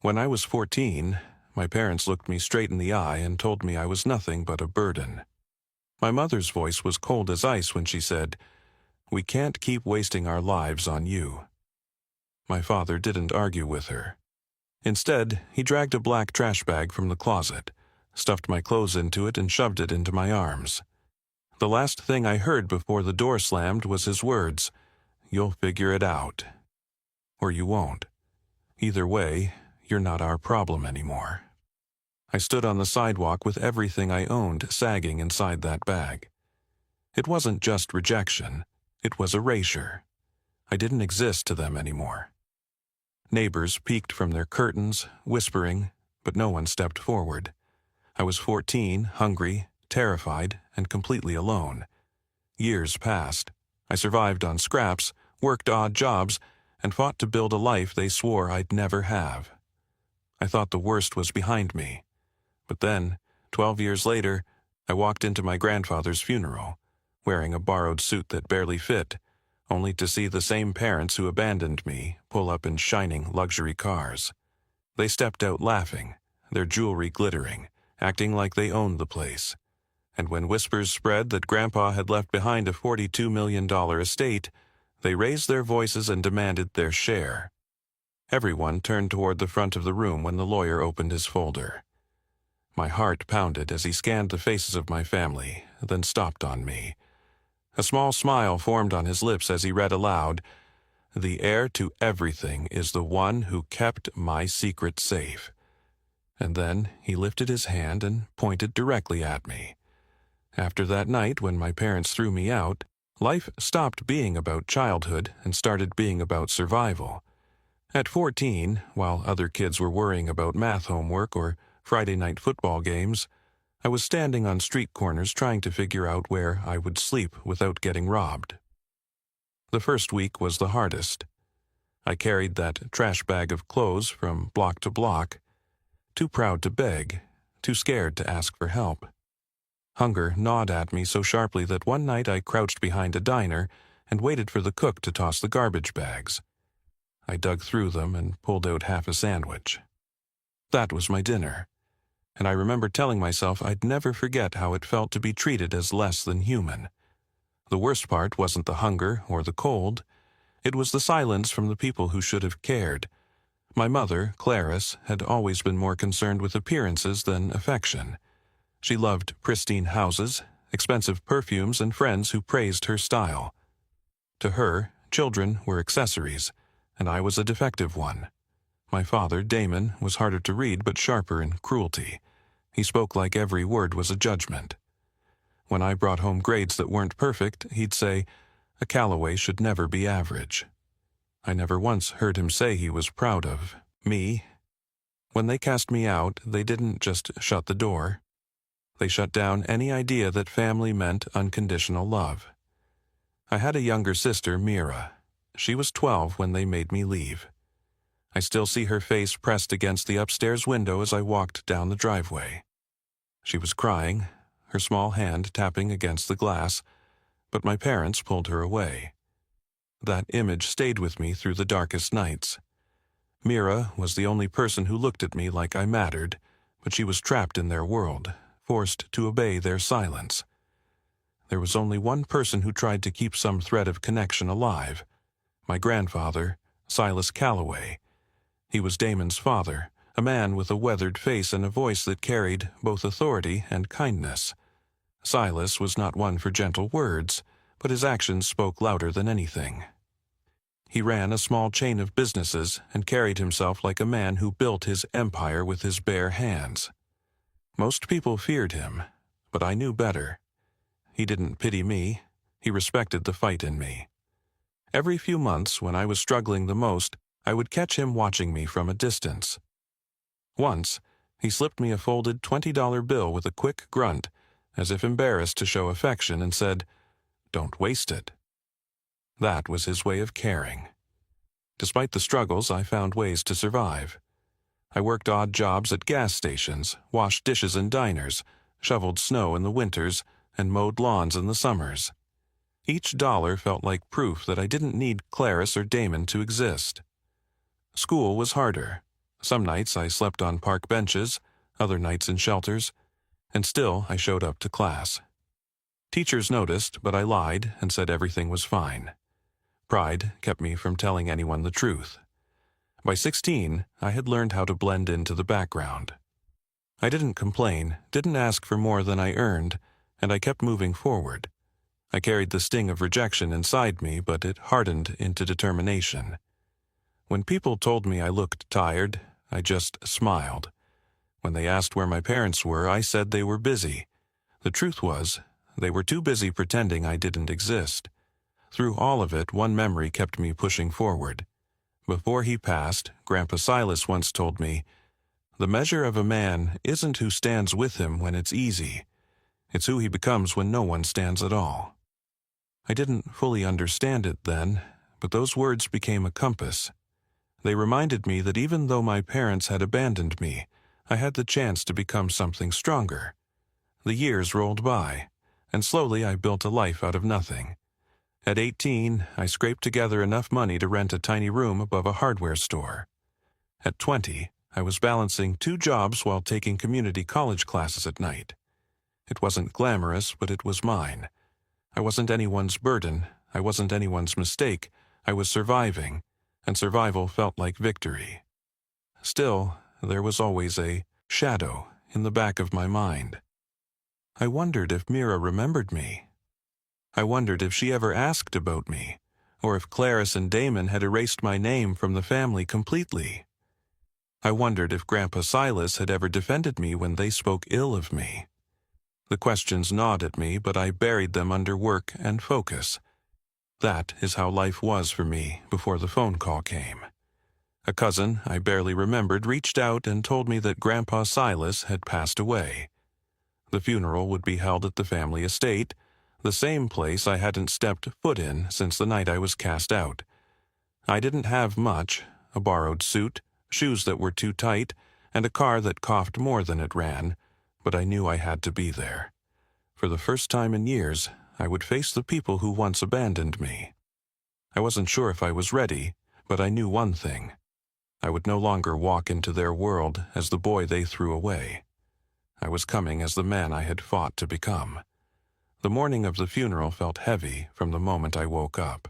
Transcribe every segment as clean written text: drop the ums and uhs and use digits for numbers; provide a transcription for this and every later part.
When I was 14, my parents looked me straight in the eye and told me I was nothing but a burden. My mother's voice was cold as ice when she said, "We can't keep wasting our lives on you." My father didn't argue with her. Instead, he dragged a black trash bag from the closet, stuffed my clothes into it, and shoved it into my arms. The last thing I heard before the door slammed was his words, "You'll figure it out. Or you won't. Either way, you're not our problem anymore." I stood on the sidewalk with everything I owned sagging inside that bag. It wasn't just rejection, it was erasure. I didn't exist to them anymore. Neighbors peeked from their curtains, whispering, but no one stepped forward. I was 14, hungry, terrified, and completely alone. Years passed. I survived on scraps, worked odd jobs, and fought to build a life they swore I'd never have. I thought the worst was behind me. But then, 12 years later, I walked into my grandfather's funeral, wearing a borrowed suit that barely fit, only to see the same parents who abandoned me pull up in shining luxury cars. They stepped out laughing, their jewelry glittering, acting like they owned the place. And when whispers spread that Grandpa had left behind a $42 million estate, they raised their voices and demanded their share. Everyone turned toward the front of the room when the lawyer opened his folder. My heart pounded as he scanned the faces of my family, then stopped on me. A small smile formed on his lips as he read aloud, "The heir to everything is the one who kept my secret safe." And then he lifted his hand and pointed directly at me. After that night when my parents threw me out, life stopped being about childhood and started being about survival. At 14, while other kids were worrying about math homework or Friday night football games, I was standing on street corners trying to figure out where I would sleep without getting robbed. The first week was the hardest. I carried that trash bag of clothes from block to block, too proud to beg, too scared to ask for help. Hunger gnawed at me so sharply that one night I crouched behind a diner and waited for the cook to toss the garbage bags. I dug through them and pulled out half a sandwich. That was my dinner. And I remember telling myself I'd never forget how it felt to be treated as less than human. The worst part wasn't the hunger or the cold. It was the silence from the people who should have cared. My mother, Clarice, had always been more concerned with appearances than affection. She loved pristine houses, expensive perfumes, and friends who praised her style. To her, children were accessories, and I was a defective one. My father, Damon, was harder to read but sharper in cruelty. He spoke like every word was a judgment. When I brought home grades that weren't perfect, he'd say, "A Calloway should never be average." I never once heard him say he was proud of me. When they cast me out, they didn't just shut the door. They shut down any idea that family meant unconditional love. I had a younger sister, Mira. She was 12 when they made me leave. I still see her face pressed against the upstairs window as I walked down the driveway. She was crying, her small hand tapping against the glass, but my parents pulled her away. That image stayed with me through the darkest nights. Mira was the only person who looked at me like I mattered, but she was trapped in their world, forced to obey their silence. There was only one person who tried to keep some thread of connection alive: my grandfather, Silas Calloway. He was Damon's father, a man with a weathered face and a voice that carried both authority and kindness. Silas was not one for gentle words, but his actions spoke louder than anything. He ran a small chain of businesses and carried himself like a man who built his empire with his bare hands. Most people feared him, but I knew better. He didn't pity me, he respected the fight in me. Every few months, when I was struggling the most, I would catch him watching me from a distance. Once, he slipped me a folded $20 bill with a quick grunt, as if embarrassed to show affection, and said, "Don't waste it." That was his way of caring. Despite the struggles, I found ways to survive. I worked odd jobs at gas stations, washed dishes in diners, shoveled snow in the winters, and mowed lawns in the summers. Each dollar felt like proof that I didn't need Clarice or Damon to exist. School was harder. Some nights I slept on park benches, other nights in shelters, and still I showed up to class. Teachers noticed, but I lied and said everything was fine. Pride kept me from telling anyone the truth. By 16, I had learned how to blend into the background. I didn't complain, didn't ask for more than I earned, and I kept moving forward. I carried the sting of rejection inside me, but it hardened into determination. When people told me I looked tired, I just smiled. When they asked where my parents were, I said they were busy. The truth was, they were too busy pretending I didn't exist. Through all of it, one memory kept me pushing forward. Before he passed, Grandpa Silas once told me, "The measure of a man isn't who stands with him when it's easy. It's who he becomes when no one stands at all." I didn't fully understand it then, but those words became a compass. They reminded me that even though my parents had abandoned me, I had the chance to become something stronger. The years rolled by, and slowly I built a life out of nothing. At 18, I scraped together enough money to rent a tiny room above a hardware store. At 20, I was balancing 2 jobs while taking community college classes at night. It wasn't glamorous, but it was mine. I wasn't anyone's burden, I wasn't anyone's mistake, I was surviving, and survival felt like victory. Still, there was always a shadow in the back of my mind. I wondered if Mira remembered me. I wondered if she ever asked about me, or if Clarice and Damon had erased my name from the family completely. I wondered if Grandpa Silas had ever defended me when they spoke ill of me. The questions gnawed at me, but I buried them under work and focus. That is how life was for me before the phone call came. A cousin I barely remembered reached out and told me that Grandpa Silas had passed away. The funeral would be held at the family estate, the same place I hadn't stepped foot in since the night I was cast out. I didn't have much, a borrowed suit, shoes that were too tight, and a car that coughed more than it ran, but I knew I had to be there. For the first time in years, I would face the people who once abandoned me. I wasn't sure if I was ready, but I knew one thing. I would no longer walk into their world as the boy they threw away. I was coming as the man I had fought to become. The morning of the funeral felt heavy from the moment I woke up.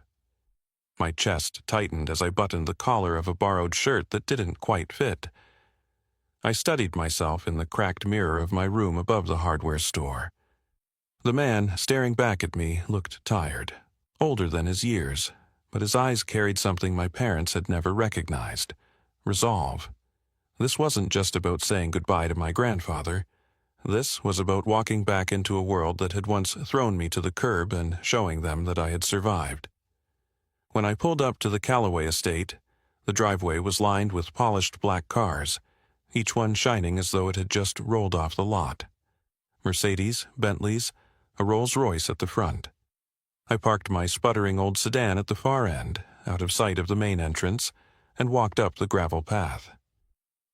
My chest tightened as I buttoned the collar of a borrowed shirt that didn't quite fit. I studied myself in the cracked mirror of my room above the hardware store. The man staring back at me looked tired, older than his years, but his eyes carried something my parents had never recognized: resolve. This wasn't just about saying goodbye to my grandfather. This was about walking back into a world that had once thrown me to the curb and showing them that I had survived. When I pulled up to the Callaway estate, the driveway was lined with polished black cars, each one shining as though it had just rolled off the lot. Mercedes, Bentleys, a Rolls-Royce at the front. I parked my sputtering old sedan at the far end, out of sight of the main entrance, and walked up the gravel path.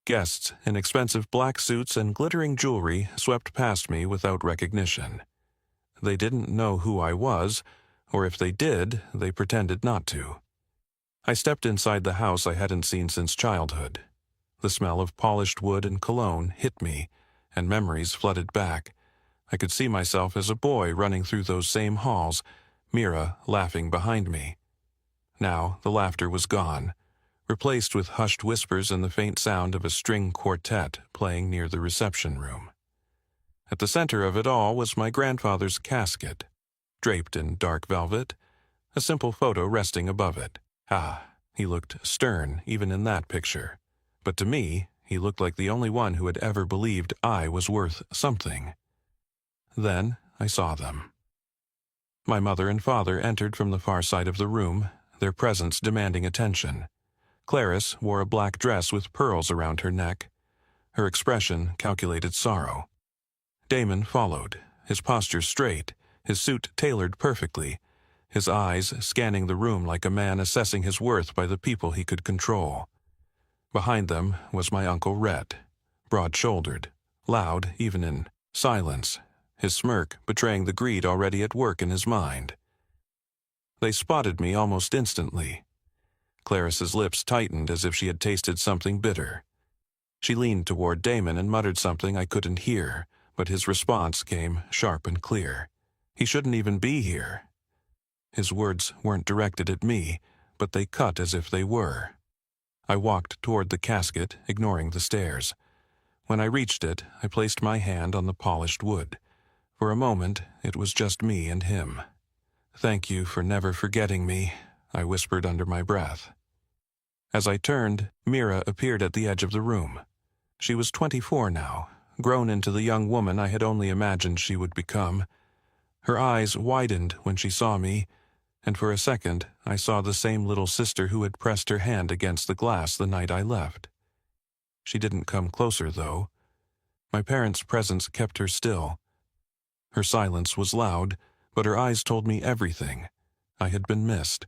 Guests in expensive black suits and glittering jewelry swept past me without recognition. They didn't know who I was, or if they did, they pretended not to. I stepped inside the house I hadn't seen since childhood. The smell of polished wood and cologne hit me, and memories flooded back. I could see myself as a boy running through those same halls, Mira laughing behind me. Now the laughter was gone, replaced with hushed whispers and the faint sound of a string quartet playing near the reception room. At the center of it all was my grandfather's casket, draped in dark velvet, a simple photo resting above it. He looked stern even in that picture. But to me, he looked like the only one who had ever believed I was worth something. Then I saw them. My mother and father entered from the far side of the room, their presence demanding attention. Clarice wore a black dress with pearls around her neck. Her expression calculated sorrow. Damon followed, his posture straight, his suit tailored perfectly, his eyes scanning the room like a man assessing his worth by the people he could control. Behind them was my Uncle Rhett, broad-shouldered, loud even in silence, his smirk betraying the greed already at work in his mind. They spotted me almost instantly. Clarice's lips tightened as if she had tasted something bitter. She leaned toward Damon and muttered something I couldn't hear, but his response came sharp and clear. He shouldn't even be here. His words weren't directed at me, but they cut as if they were. I walked toward the casket, ignoring the stairs. When I reached it, I placed my hand on the polished wood. For a moment, it was just me and him. "Thank you for never forgetting me," I whispered under my breath. As I turned, Mira appeared at the edge of the room. She was 24 now, grown into the young woman I had only imagined she would become. Her eyes widened when she saw me, and for a second I saw the same little sister who had pressed her hand against the glass the night I left. She didn't come closer, though. My parents' presence kept her still. Her silence was loud, but her eyes told me everything. I had been missed.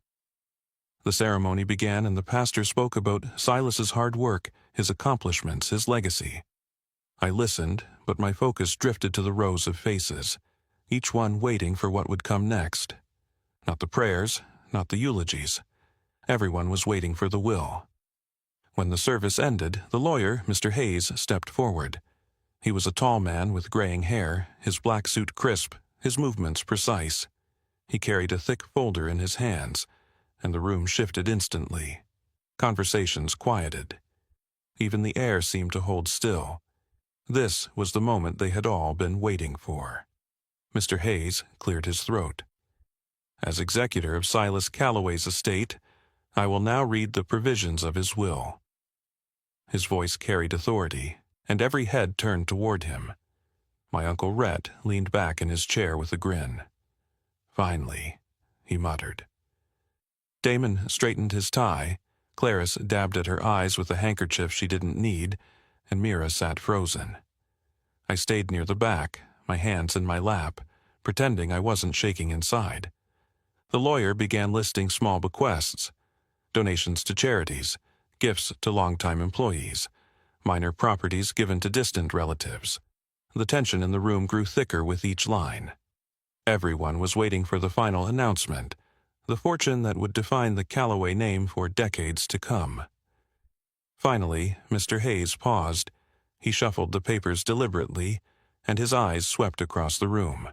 The ceremony began and the pastor spoke about Silas's hard work, his accomplishments, his legacy. I listened, but my focus drifted to the rows of faces, each one waiting for what would come next. Not the prayers, not the eulogies. Everyone was waiting for the will. When the service ended, the lawyer, Mr. Hayes, stepped forward. He was a tall man with graying hair, his black suit crisp, his movements precise. He carried a thick folder in his hands, and the room shifted instantly. Conversations quieted. Even the air seemed to hold still. This was the moment they had all been waiting for. Mr. Hayes cleared his throat. "As executor of Silas Calloway's estate, I will now read the provisions of his will." His voice carried authority, and every head turned toward him. My Uncle Rhett leaned back in his chair with a grin. "Finally," he muttered. Damon straightened his tie, Clarice dabbed at her eyes with a handkerchief she didn't need, and Mira sat frozen. I stayed near the back, my hands in my lap, pretending I wasn't shaking inside. The lawyer began listing small bequests, donations to charities, gifts to longtime employees, minor properties given to distant relatives. The tension in the room grew thicker with each line. Everyone was waiting for the final announcement, the fortune that would define the Calloway name for decades to come. Finally, Mr. Hayes paused. He shuffled the papers deliberately, and his eyes swept across the room.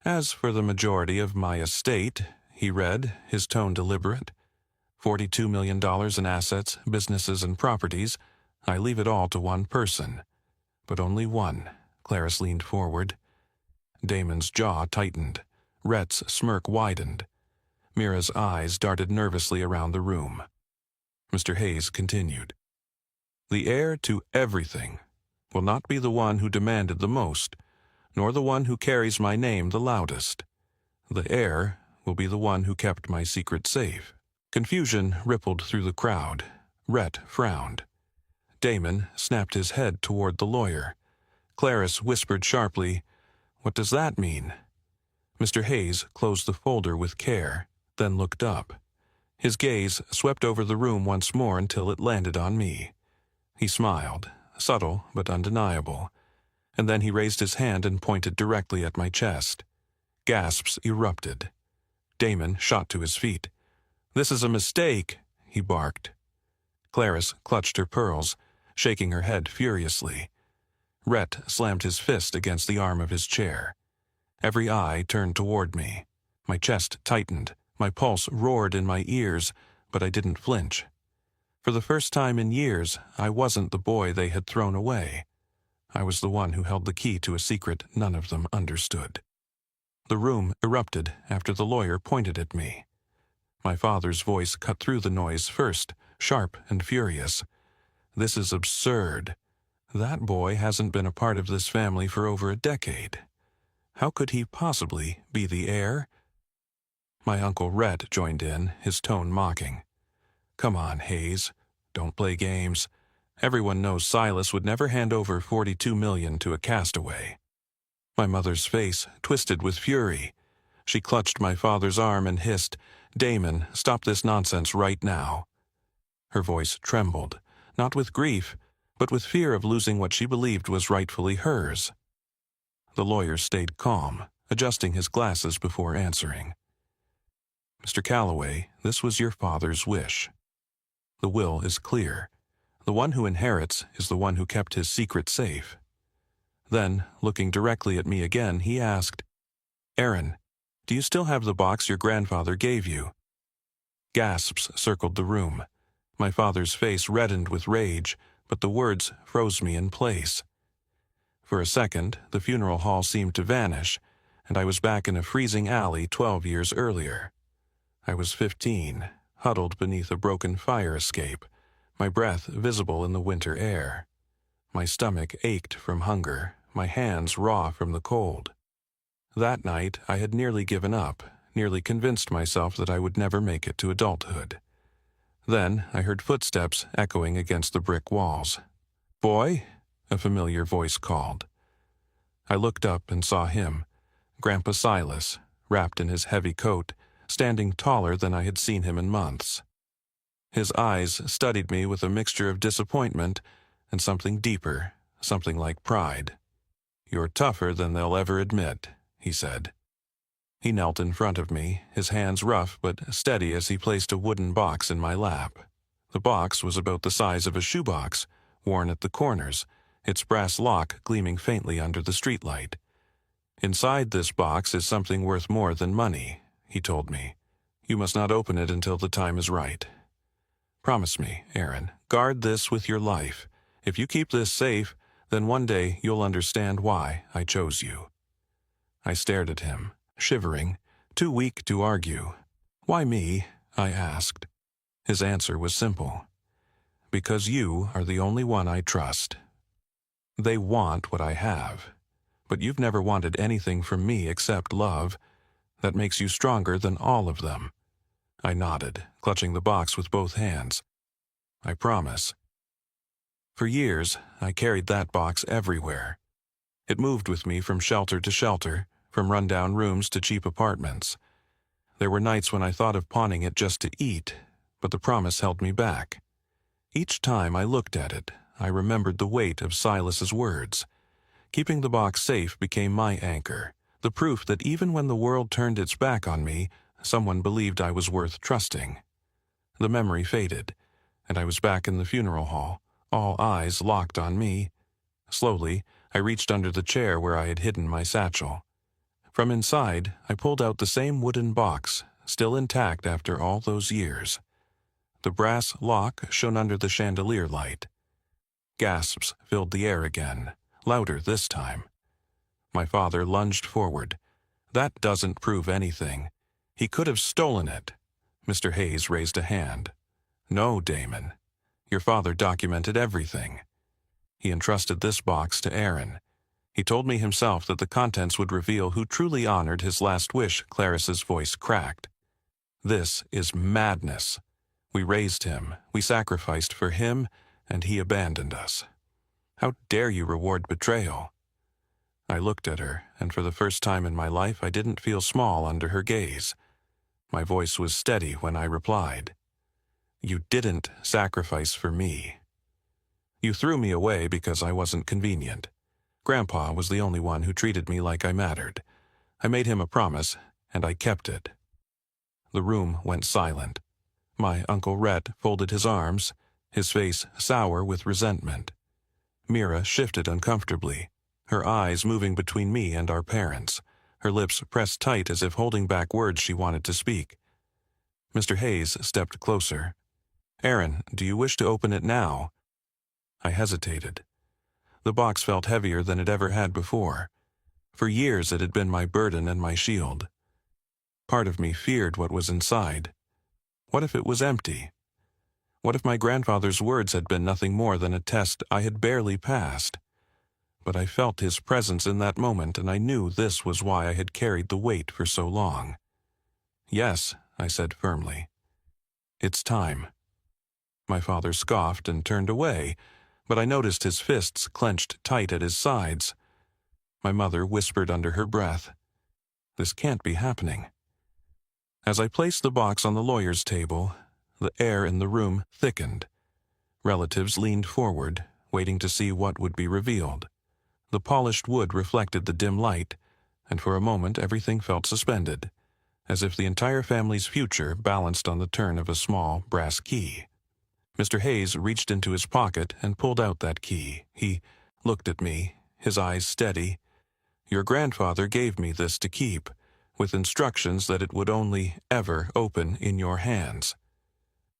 "As for the majority of my estate," he read, his tone deliberate, $42 million in assets, businesses, and properties, I leave it all to one person. But only one. Clarice leaned forward. Damon's jaw tightened. Rhett's smirk widened. Mira's eyes darted nervously around the room. Mr. Hayes continued. "The heir to everything will not be the one who demanded the most, nor the one who carries my name the loudest. The heir will be the one who kept my secret safe." Confusion rippled through the crowd. Rhett frowned. Damon snapped his head toward the lawyer. Clarice whispered sharply, "What does that mean?" Mr. Hayes closed the folder with care, then looked up. His gaze swept over the room once more until it landed on me. He smiled, subtle but undeniable, and then he raised his hand and pointed directly at my chest. Gasps erupted. Damon shot to his feet. "This is a mistake," he barked. Clarice clutched her pearls, shaking her head furiously. Rhett slammed his fist against the arm of his chair. Every eye turned toward me. My chest tightened, my pulse roared in my ears, but I didn't flinch. For the first time in years, I wasn't the boy they had thrown away. I was the one who held the key to a secret none of them understood. The room erupted after the lawyer pointed at me. My father's voice cut through the noise first, sharp and furious. "This is absurd. That boy hasn't been a part of this family for over a decade. How could he possibly be the heir?" My Uncle Rhett joined in, his tone mocking. "Come on, Hayes. Don't play games. Everyone knows Silas would never hand over $42 million to a castaway." My mother's face twisted with fury. She clutched my father's arm and hissed, "Damon, stop this nonsense right now." Her voice trembled, not with grief, but with fear of losing what she believed was rightfully hers. The lawyer stayed calm, adjusting his glasses before answering. "Mr. Calloway, this was your father's wish. The will is clear. The one who inherits is the one who kept his secret safe. Then, looking directly at me again, he asked, "Aaron, do you still have the box your grandfather gave you?" Gasps circled the room. My father's face reddened with rage, but the words froze me in place. For a second, the funeral hall seemed to vanish, and I was back in a freezing alley 12 years earlier. I was 15, huddled beneath a broken fire escape, my breath visible in the winter air. My stomach ached from hunger, my hands raw from the cold. That night, I had nearly given up, nearly convinced myself that I would never make it to adulthood. Then I heard footsteps echoing against the brick walls. "Boy?" a familiar voice called. I looked up and saw him, Grandpa Silas, wrapped in his heavy coat, standing taller than I had seen him in months. His eyes studied me with a mixture of disappointment and something deeper, something like pride. "You're tougher than they'll ever admit," he said. He knelt in front of me, his hands rough but steady as he placed a wooden box in my lap. The box was about the size of a shoebox, worn at the corners, its brass lock gleaming faintly under the streetlight. "Inside this box is something worth more than money," he told me. "You must not open it until the time is right. Promise me, Aaron, guard this with your life. If you keep this safe, then one day you'll understand why I chose you." I stared at him, shivering, too weak to argue. "Why me?" I asked. His answer was simple. "Because you are the only one I trust. They want what I have, but you've never wanted anything from me except love. That makes you stronger than all of them." I nodded, clutching the box with both hands. "I promise." For years, I carried that box everywhere. It moved with me from shelter to shelter, from rundown rooms to cheap apartments. There were nights when I thought of pawning it just to eat, but the promise held me back. Each time I looked at it, I remembered the weight of Silas's words. Keeping the box safe became my anchor, the proof that even when the world turned its back on me, someone believed I was worth trusting. The memory faded, and I was back in the funeral hall, all eyes locked on me. Slowly, I reached under the chair where I had hidden my satchel. From inside, I pulled out the same wooden box, still intact after all those years. The brass lock shone under the chandelier light. Gasps filled the air again, louder this time. My father lunged forward. "That doesn't prove anything. He could have stolen it." Mr. Hayes raised a hand. "No, Damon. Your father documented everything. He entrusted this box to Aaron. He told me himself that the contents would reveal who truly honored his last wish." Clarice's voice cracked. "This is madness. We raised him, we sacrificed for him, and he abandoned us. How dare you reward betrayal?" I looked at her, and for the first time in my life I didn't feel small under her gaze. My voice was steady when I replied. "You didn't sacrifice for me. You threw me away because I wasn't convenient. Grandpa was the only one who treated me like I mattered. I made him a promise, and I kept it." The room went silent. My Uncle Rhett folded his arms, his face sour with resentment. Mira shifted uncomfortably, her eyes moving between me and our parents, her lips pressed tight as if holding back words she wanted to speak. Mr. Hayes stepped closer. "Aaron, do you wish to open it now?" I hesitated. The box felt heavier than it ever had before. For years it had been my burden and my shield. Part of me feared what was inside. What if it was empty? What if my grandfather's words had been nothing more than a test I had barely passed? But I felt his presence in that moment, and I knew this was why I had carried the weight for so long. "Yes," I said firmly. "It's time." My father scoffed and turned away, but I noticed his fists clenched tight at his sides. My mother whispered under her breath, "This can't be happening." As I placed the box on the lawyer's table, the air in the room thickened. Relatives leaned forward, waiting to see what would be revealed. The polished wood reflected the dim light, and for a moment everything felt suspended, as if the entire family's future balanced on the turn of a small brass key. Mr. Hayes reached into his pocket and pulled out that key. He looked at me, his eyes steady. "Your grandfather gave me this to keep, with instructions that it would only ever open in your hands.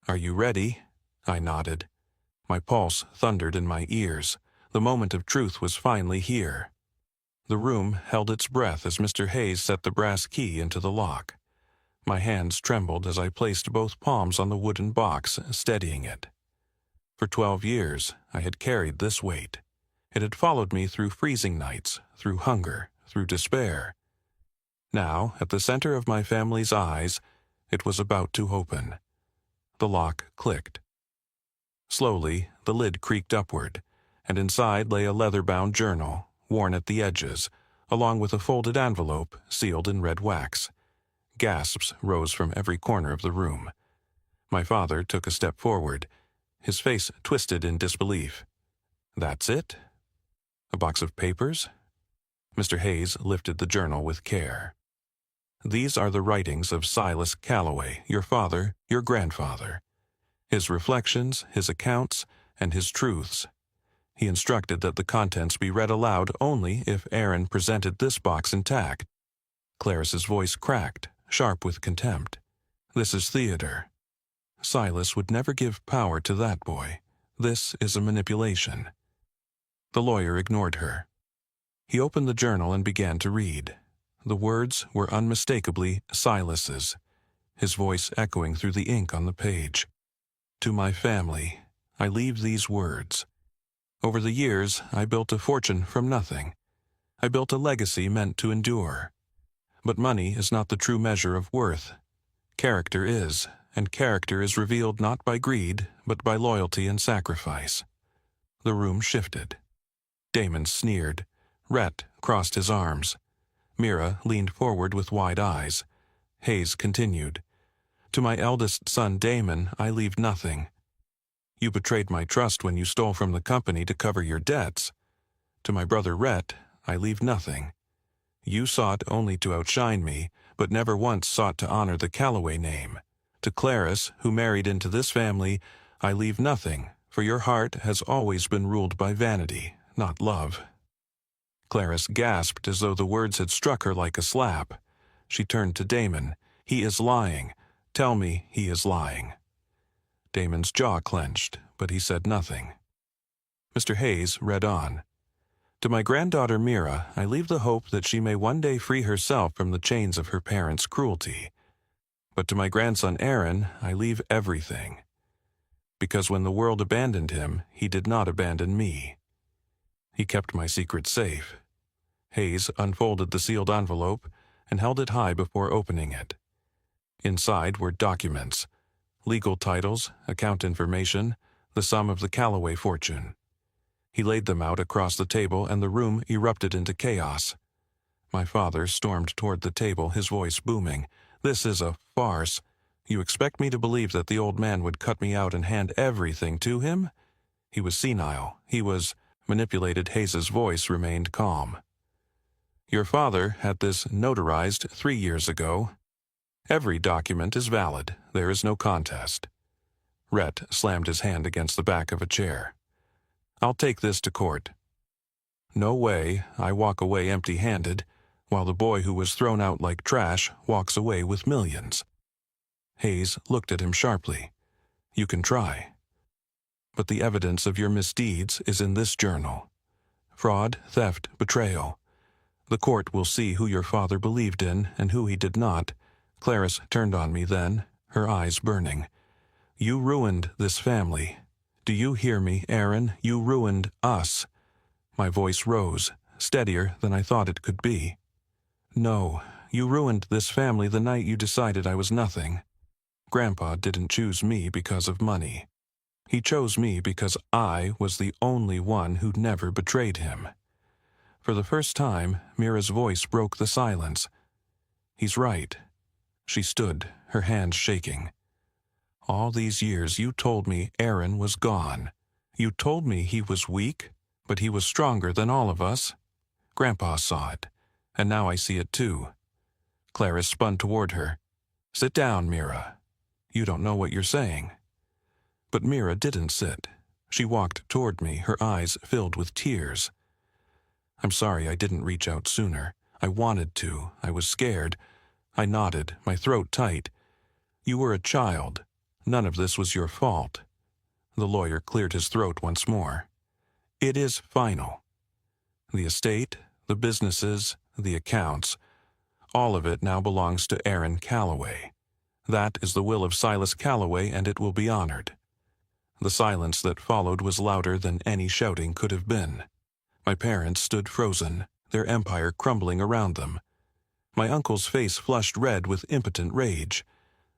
Are you ready?" I nodded. My pulse thundered in my ears. The moment of truth was finally here. The room held its breath as Mr. Hayes set the brass key into the lock. My hands trembled as I placed both palms on the wooden box, steadying it. For 12 years, I had carried this weight. It had followed me through freezing nights, through hunger, through despair. Now, at the center of my family's eyes, it was about to open. The lock clicked. Slowly, the lid creaked upward, and inside lay a leather-bound journal, worn at the edges, along with a folded envelope sealed in red wax. Gasps rose from every corner of the room. My father took a step forward, his face twisted in disbelief. "That's it? A box of papers?" Mr. Hayes lifted the journal with care. "These are the writings of Silas Calloway, your father, your grandfather. His reflections, his accounts, and his truths. He instructed that the contents be read aloud only if Aaron presented this box intact." Clarice's voice cracked, sharp with contempt. "This is theater. Silas would never give power to that boy. This is a manipulation." The lawyer ignored her. He opened the journal and began to read. The words were unmistakably Silas's, his voice echoing through the ink on the page. "To my family, I leave these words. Over the years, I built a fortune from nothing. I built a legacy meant to endure. But money is not the true measure of worth. Character is, and character is revealed not by greed, but by loyalty and sacrifice." The room shifted. Damon sneered. Rhett crossed his arms. Mira leaned forward with wide eyes. Hayes continued. "To my eldest son Damon, I leave nothing. You betrayed my trust when you stole from the company to cover your debts. To my brother Rhett, I leave nothing. You sought only to outshine me, but never once sought to honor the Calloway name. To Clarice, who married into this family, I leave nothing, for your heart has always been ruled by vanity, not love." Clarice gasped as though the words had struck her like a slap. She turned to Damon. "He is lying. Tell me he is lying." Damon's jaw clenched, but he said nothing. Mr. Hayes read on. "To my granddaughter Mira, I leave the hope that she may one day free herself from the chains of her parents' cruelty. But to my grandson Aaron, I leave everything. Because when the world abandoned him, he did not abandon me. He kept my secret safe." Hayes unfolded the sealed envelope and held it high before opening it. Inside were documents, legal titles, account information, the sum of the Calloway fortune. He laid them out across the table and the room erupted into chaos. My father stormed toward the table, his voice booming. "This is a farce. You expect me to believe that the old man would cut me out and hand everything to him?" He was senile. He was manipulated. Hayes's voice remained calm. "Your father had this notarized 3 years ago. Every document is valid. There is no contest." Rhett slammed his hand against the back of a chair. "I'll take this to court. No way I walk away empty-handed, while the boy who was thrown out like trash walks away with millions." Hayes looked at him sharply. "You can try. But the evidence of your misdeeds is in this journal. Fraud, theft, betrayal. The court will see who your father believed in and who he did not." Clarice turned on me then, her eyes burning. "You ruined this family. Do you hear me, Aaron? You ruined us." My voice rose, steadier than I thought it could be. "No, you ruined this family the night you decided I was nothing. Grandpa didn't choose me because of money. He chose me because I was the only one who never betrayed him." For the first time, Mira's voice broke the silence. "He's right." She stood, her hands shaking. "All these years you told me Aaron was gone. You told me he was weak, but he was stronger than all of us. Grandpa saw it, and now I see it too." Clarice spun toward her. "Sit down, Mira. You don't know what you're saying." But Mira didn't sit. She walked toward me, her eyes filled with tears. "I'm sorry I didn't reach out sooner. I wanted to. I was scared." I nodded, my throat tight. "You were a child. None of this was your fault." The lawyer cleared his throat once more. "It is final. The estate, the businesses, the accounts, all of it now belongs to Aaron Calloway. That is the will of Silas Calloway, and it will be honored." The silence that followed was louder than any shouting could have been. My parents stood frozen, their empire crumbling around them. My uncle's face flushed red with impotent rage,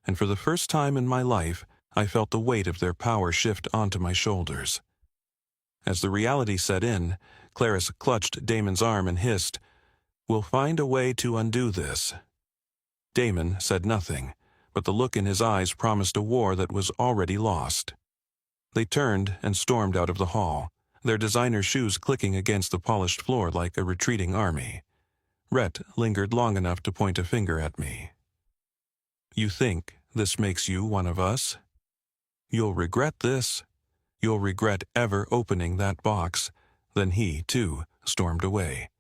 and for the first time in my life, I felt the weight of their power shift onto my shoulders. As the reality set in, Clarice clutched Damon's arm and hissed, "We'll find a way to undo this." Damon said nothing, but the look in his eyes promised a war that was already lost. They turned and stormed out of the hall, their designer shoes clicking against the polished floor like a retreating army. Rhett lingered long enough to point a finger at me. "You think this makes you one of us? You'll regret this. You'll regret ever opening that box." Then he, too, stormed away.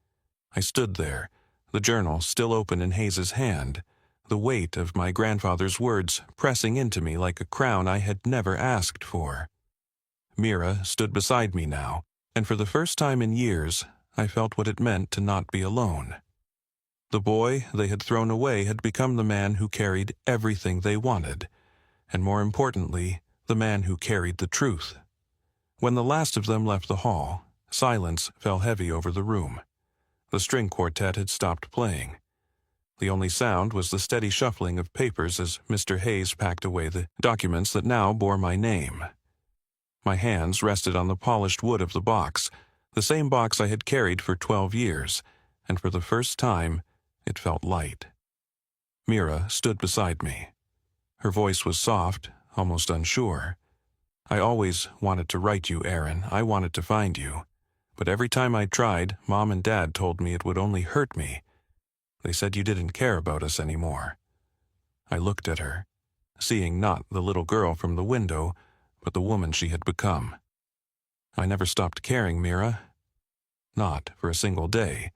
I stood there, the journal still open in Hayes's hand, the weight of my grandfather's words pressing into me like a crown I had never asked for. Mira stood beside me now, and for the first time in years, I felt what it meant to not be alone. The boy they had thrown away had become the man who carried everything they wanted, and more importantly, the man who carried the truth. When the last of them left the hall, silence fell heavy over the room. The string quartet had stopped playing. The only sound was the steady shuffling of papers as Mr. Hayes packed away the documents that now bore my name. My hands rested on the polished wood of the box, the same box I had carried for 12 years, and for the first time, it felt light. Mira stood beside me. Her voice was soft, almost unsure. "I always wanted to write you, Aaron. I wanted to find you. But every time I tried, Mom and Dad told me it would only hurt me. They said you didn't care about us anymore." I looked at her, seeing not the little girl from the window, but the woman she had become. "I never stopped caring, Mira. Not for a single day.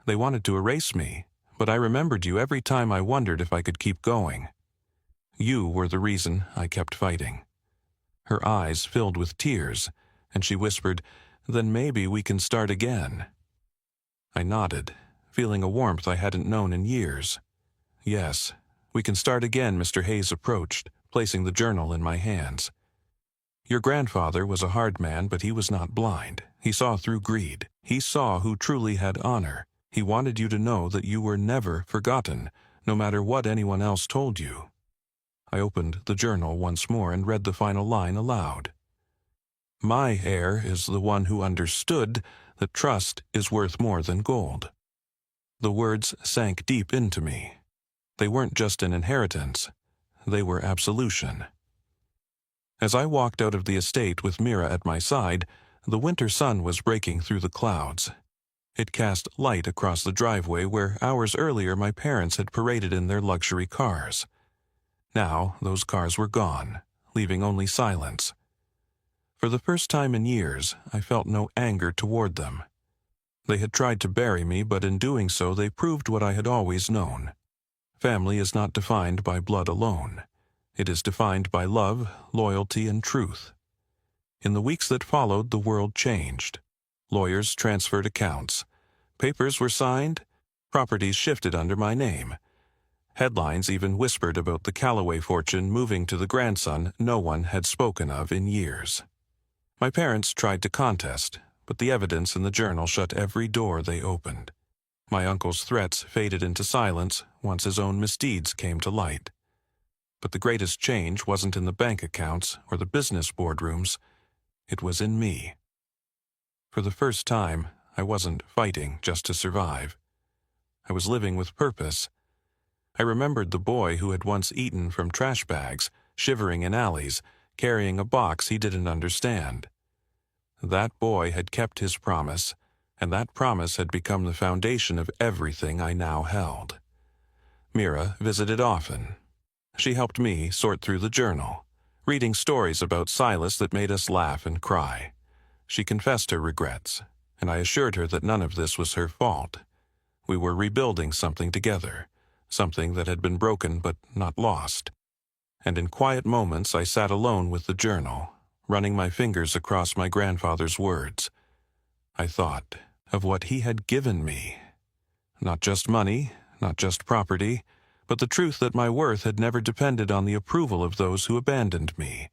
They wanted to erase me, but I remembered you every time I wondered if I could keep going. You were the reason I kept fighting." Her eyes filled with tears, and she whispered, "Then maybe we can start again." I nodded, feeling a warmth I hadn't known in years. "Yes, we can start again." Mr. Hayes approached, placing the journal in my hands. "Your grandfather was a hard man, but he was not blind. He saw through greed. He saw who truly had honor. He wanted you to know that you were never forgotten, no matter what anyone else told you." I opened the journal once more and read the final line aloud. "My heir is the one who understood that trust is worth more than gold." The words sank deep into me. They weren't just an inheritance. They were absolution. As I walked out of the estate with Mira at my side, the winter sun was breaking through the clouds. It cast light across the driveway where hours earlier my parents had paraded in their luxury cars. Now those cars were gone, leaving only silence. For the first time in years, I felt no anger toward them. They had tried to bury me, but in doing so they proved what I had always known. Family is not defined by blood alone. It is defined by love, loyalty, and truth. In the weeks that followed, the world changed. Lawyers transferred accounts. Papers were signed. Properties shifted under my name. Headlines even whispered about the Calloway fortune moving to the grandson no one had spoken of in years. My parents tried to contest, but the evidence in the journal shut every door they opened. My uncle's threats faded into silence once his own misdeeds came to light. But the greatest change wasn't in the bank accounts or the business boardrooms. It was in me. For the first time, I wasn't fighting just to survive. I was living with purpose. I remembered the boy who had once eaten from trash bags, shivering in alleys, carrying a box he didn't understand. That boy had kept his promise, and that promise had become the foundation of everything I now held. Mira visited often. She helped me sort through the journal, reading stories about Silas that made us laugh and cry. She confessed her regrets, and I assured her that none of this was her fault. We were rebuilding something together, something that had been broken but not lost. And in quiet moments I sat alone with the journal, running my fingers across my grandfather's words. I thought of what he had given me. Not just money, not just property, but the truth that my worth had never depended on the approval of those who abandoned me.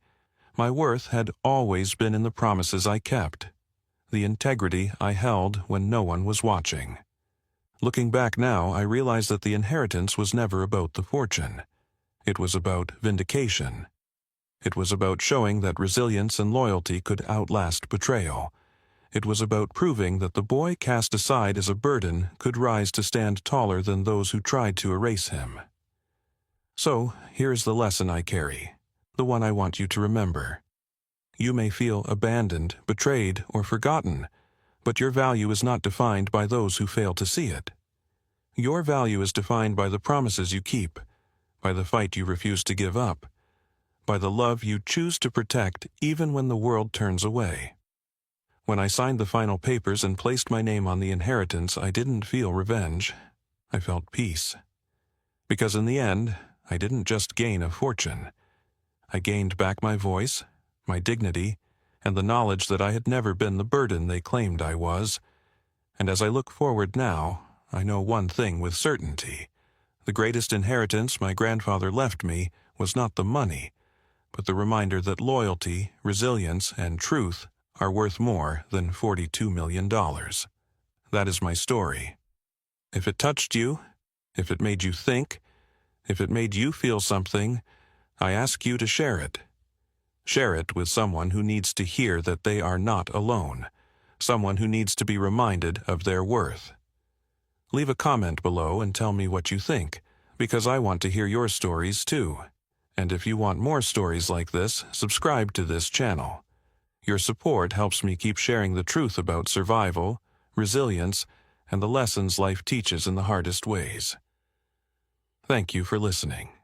My worth had always been in the promises I kept, the integrity I held when no one was watching. Looking back now, I realize that the inheritance was never about the fortune. It was about vindication. It was about showing that resilience and loyalty could outlast betrayal. It was about proving that the boy cast aside as a burden could rise to stand taller than those who tried to erase him. So, here is the lesson I carry, the one I want you to remember. You may feel abandoned, betrayed, or forgotten, but your value is not defined by those who fail to see it. Your value is defined by the promises you keep, by the fight you refuse to give up, by the love you choose to protect even when the world turns away. When I signed the final papers and placed my name on the inheritance, I didn't feel revenge. I felt peace. Because in the end, I didn't just gain a fortune. I gained back my voice, my dignity, and the knowledge that I had never been the burden they claimed I was. And as I look forward now, I know one thing with certainty. The greatest inheritance my grandfather left me was not the money, but the reminder that loyalty, resilience, and truth are worth more than $42 million. That is my story. If it touched you, if it made you think, if it made you feel something, I ask you to share it. Share it with someone who needs to hear that they are not alone, someone who needs to be reminded of their worth. Leave a comment below and tell me what you think, because I want to hear your stories too. And if you want more stories like this, subscribe to this channel. Your support helps me keep sharing the truth about survival, resilience, and the lessons life teaches in the hardest ways. Thank you for listening.